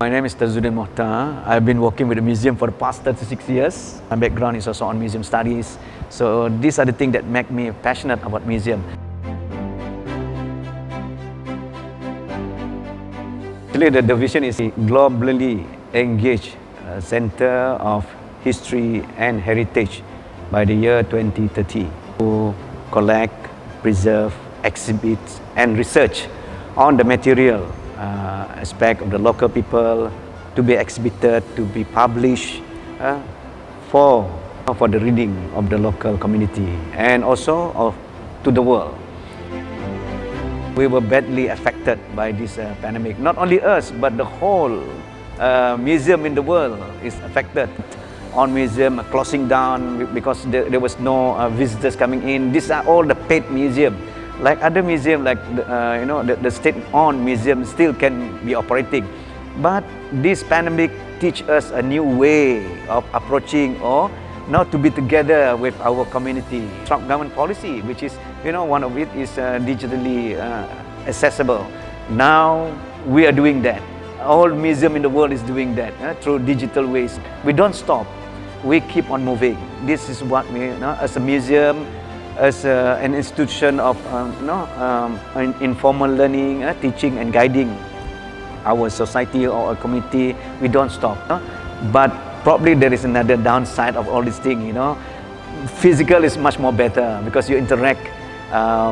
My name is Tazudin Mohtar. I've been working with the museum for the past 36 years. My background is also on museum studies. So these are the things that make me passionate about museum. Actually, the vision is a globally engaged center of history and heritage by the year 2030 to collect, preserve, exhibit and research on the material aspect of the local people to be exhibited, to be published for the reading of the local community and also to the world. We were badly affected by this pandemic. Not only us, but the whole museum in the world is affected. On museum closing down because there was no visitors coming in. These are all the paid museum. Like other museum, like the state-owned museum still can be operating. But this pandemic teach us a new way of approaching or not to be together with our community. Trump government policy, which is, one of it is digitally accessible. Now we are doing that. All museum in the world is doing that through digital ways. We don't stop. We keep on moving. This is what we, as a museum, as an institution of informal learning, teaching and guiding our society or our community, we don't stop. But probably there is another downside of all these things. Physical is much more better because you interact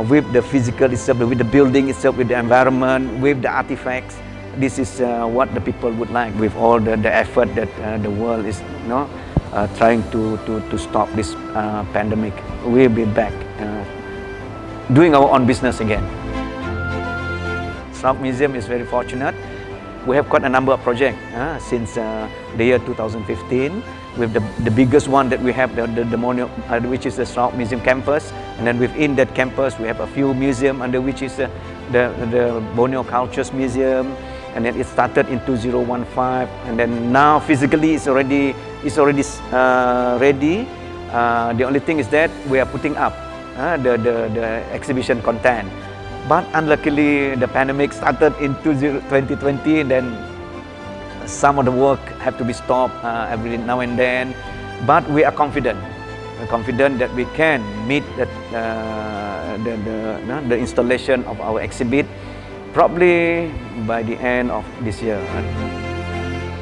with the physical itself, with the building itself, with the environment, with the artifacts. This is what the people would like. With all the effort that the world is trying to stop this pandemic, we'll be back doing our own business again. Sarawak Museum is very fortunate. We have quite a number of projects since the year 2015. With the biggest one that we have, the Borneo, which is the Sarawak Museum campus, and then within that campus we have a few museums under which is the Borneo Cultures Museum, and then it started in 2015, and then now physically it's already ready. The only thing is that we are putting up the exhibition content. But unluckily, the pandemic started in 2020, then some of the work have to be stopped every now and then. But we are confident. We're confident that we can meet the installation of our exhibit probably by the end of this year.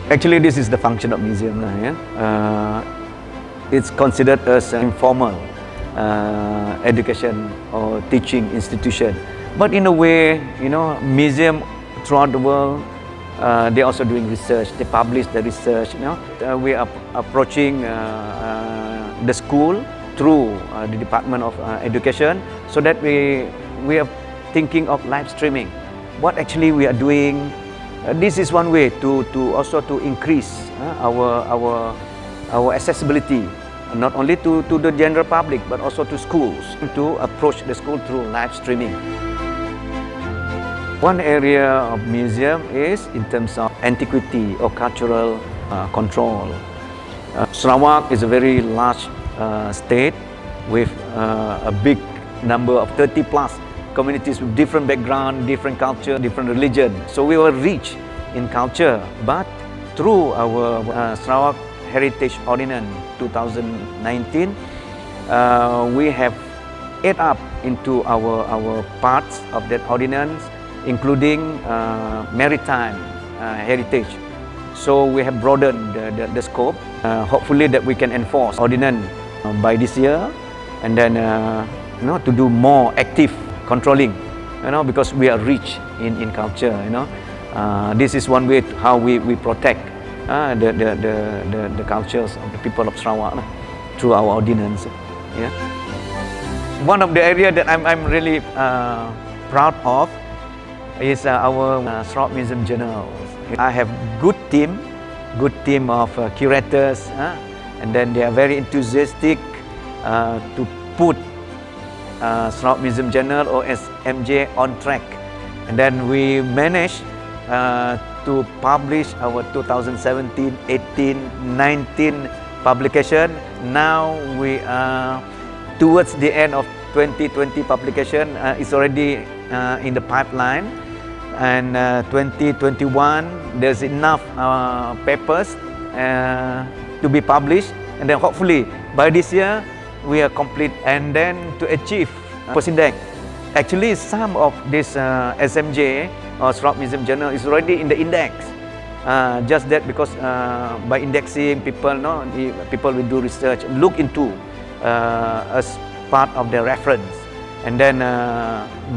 Actually, this is the function of museum. It's considered as an informal education or teaching institution. But in a way, museum throughout the world, they're also doing research. They publish the research. We are approaching the school through the Department of Education, so that we are thinking of live streaming. What actually we are doing. This is one way to also to increase our accessibility, not only to the general public but also to schools, to approach the school through live streaming. One area of museum is in terms of antiquity or cultural control. Sarawak is a very large state with a big number of 30 plus communities with different background, different culture, different religion. So we were rich in culture, but through our Sarawak Heritage Ordinance 2019, we have added up into our parts of that ordinance, including maritime heritage. So we have broadened the scope. Hopefully that we can enforce ordinance by this year, and then to do more active controlling, because we are rich in culture. This is one way how we protect the cultures of the people of Sarawak through our ordinance. Yeah. One of the areas that I'm really proud of is our Sarawak Museum journals. I have good team of curators, and then they are very enthusiastic to put Sarawak Museum Journal or SMJ on track, and then we managed to publish our 2017, 18, 19 publication. Now we are towards the end of 2020 publication. It's already in the pipeline. and 2021 there's enough papers to be published, and then hopefully by this year we are complete, and then to achieve Posindex. Actually, some of this SMJ or Sarawak Museum Journal is already in the index. Just that because by indexing, people will do research, look into as part of their reference, and then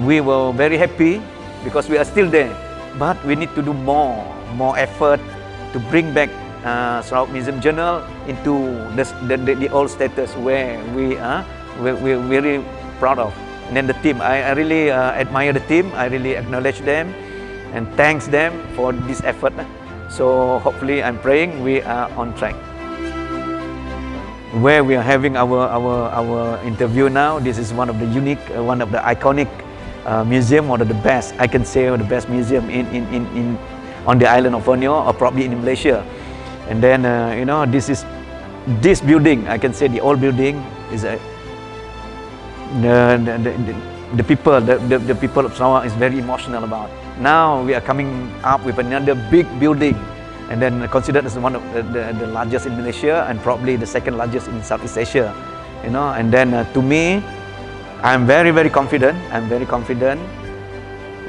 we were very happy because we are still there. But we need to do more effort to bring back Sarawak Museum Journal into the old status where we're very proud of. And then the team, I really admire the team. I really acknowledge them and thanks them for this effort. So hopefully, I'm praying we are on track. Where we are having our interview now, this is one of the unique, one of the iconic museum, one of the best, I can say, the best museum on the island of Borneo, or probably in Malaysia. And then this building, I can say the old building is the people of Sarawak is very emotional about. Now we are coming up with another big building, and then considered as one of the largest in Malaysia and probably the second largest in Southeast Asia. And then to me, I'm very confident. I'm very confident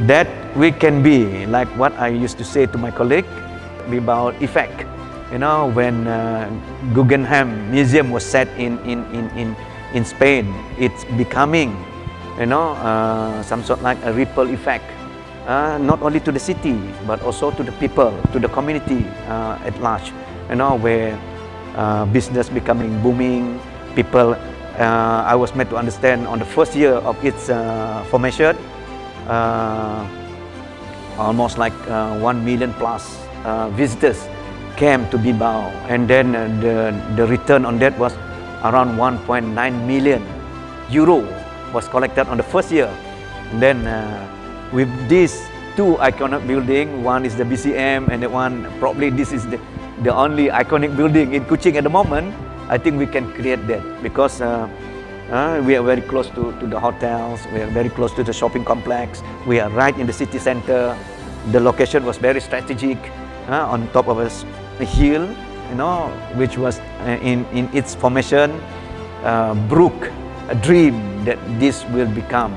that we can be like what I used to say to my colleague about effect. When Guggenheim Museum was set in Spain, it's becoming some sort like a ripple effect, not only to the city but also to the people, to the community at large. Where business becoming booming, people. I was made to understand on the first year of its formation, almost like 1 million plus visitors came to Bilbao, and then the return on that was around 1.9 million euro was collected on the first year. And then with these two iconic buildings, one is the BCM, and the one probably this is the only iconic building in Kuching at the moment. I think we can create that because we are very close to the hotels, we are very close to the shopping complex, we are right in the city center. The location was very strategic, on top of a hill, which was in its formation, brook a dream that this will become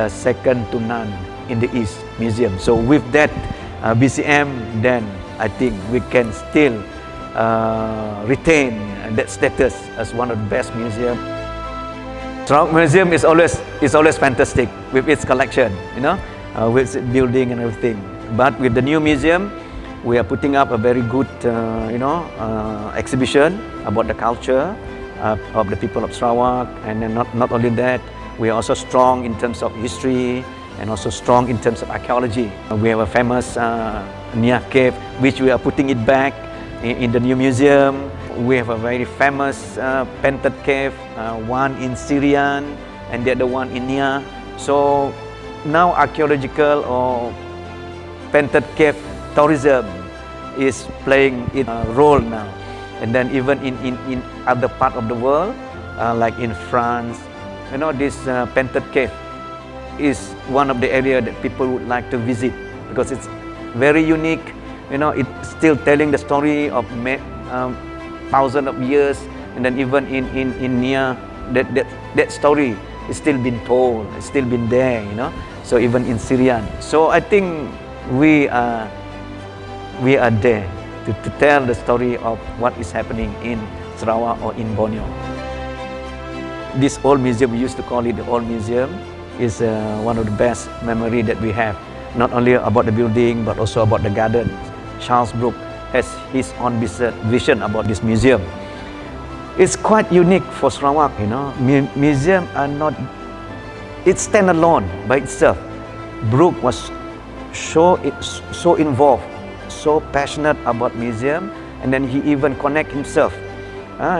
second to none in the East Museum. So with that BCM, then I think we can still retain that status as one of the best museums. Sarawak Museum is always fantastic with its collection, with its building and everything. But with the new museum, we are putting up a very good, exhibition about the culture of the people of Sarawak. And then not only that, we are also strong in terms of history and also strong in terms of archaeology. We have a famous Nia cave, which we are putting it back in the new museum. We have a very famous painted cave, one in Syrian and the other one in Nia. So now archaeological or painted cave tourism is playing its role now. And then even in other part of the world, like in France, this painted cave is one of the areas that people would like to visit because it's very unique. It's still telling the story of thousands of years, and then even in Nia, that story is still being told, it's still been there, So even in Syrian, so I think we are there to tell the story of what is happening in Sarawak or in Borneo. This old museum, we used to call it the old museum, is one of the best memory that we have. Not only about the building but also about the garden. Charles Brooke has his own vision about this museum. It's quite unique for Sarawak, Museum are not, it stand alone by itself. Brooke was so involved, so passionate about museum, and then he even connect himself.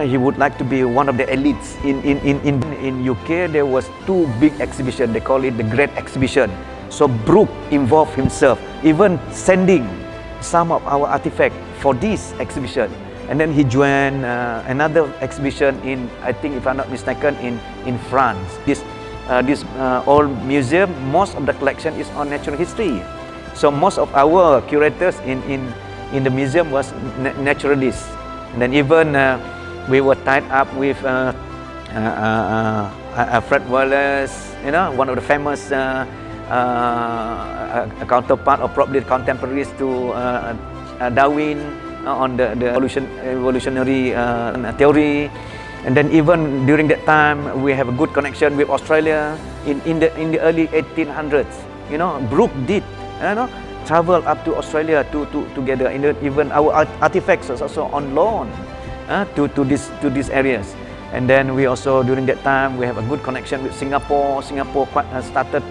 He would like to be one of the elites. In UK, there was two big exhibitions. They call it the Great Exhibition. So Brooke involved himself, even sending some of our artifacts for this exhibition. And then he joined another exhibition in, I think if I'm not mistaken, in France. This old museum, most of the collection is on natural history. So most of our curators in the museum was naturalists. And then even we were tied up with Fred Wallace, you know, one of the famous counterpart or probably contemporaries to Darwin on the evolutionary theory. And then even during that time, we have a good connection with Australia in the early 1800s. You know, Brooke did, you know, travel up to Australia together. Even our artifacts was also on loan to these areas. And then we also, during that time, we have a good connection with Singapore. Singapore started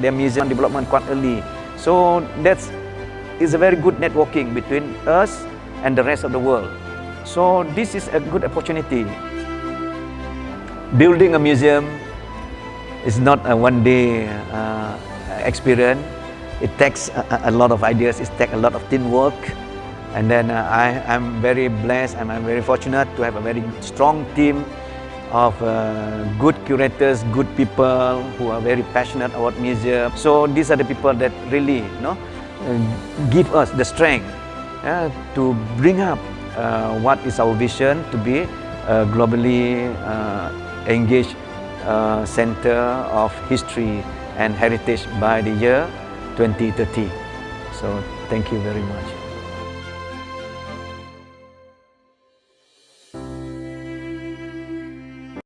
their museum development quite early. So it's a very good networking between us and the rest of the world. So this is a good opportunity. Building a museum is not a one-day experience. It takes a lot of ideas, it takes a lot of teamwork. And then I'm very blessed and I'm very fortunate to have a very strong team of good curators, good people who are very passionate about museum. So these are the people that really, you know, give us the strength to bring up what is our vision to be a globally engaged center of history and heritage by the year 2030. So thank you very much.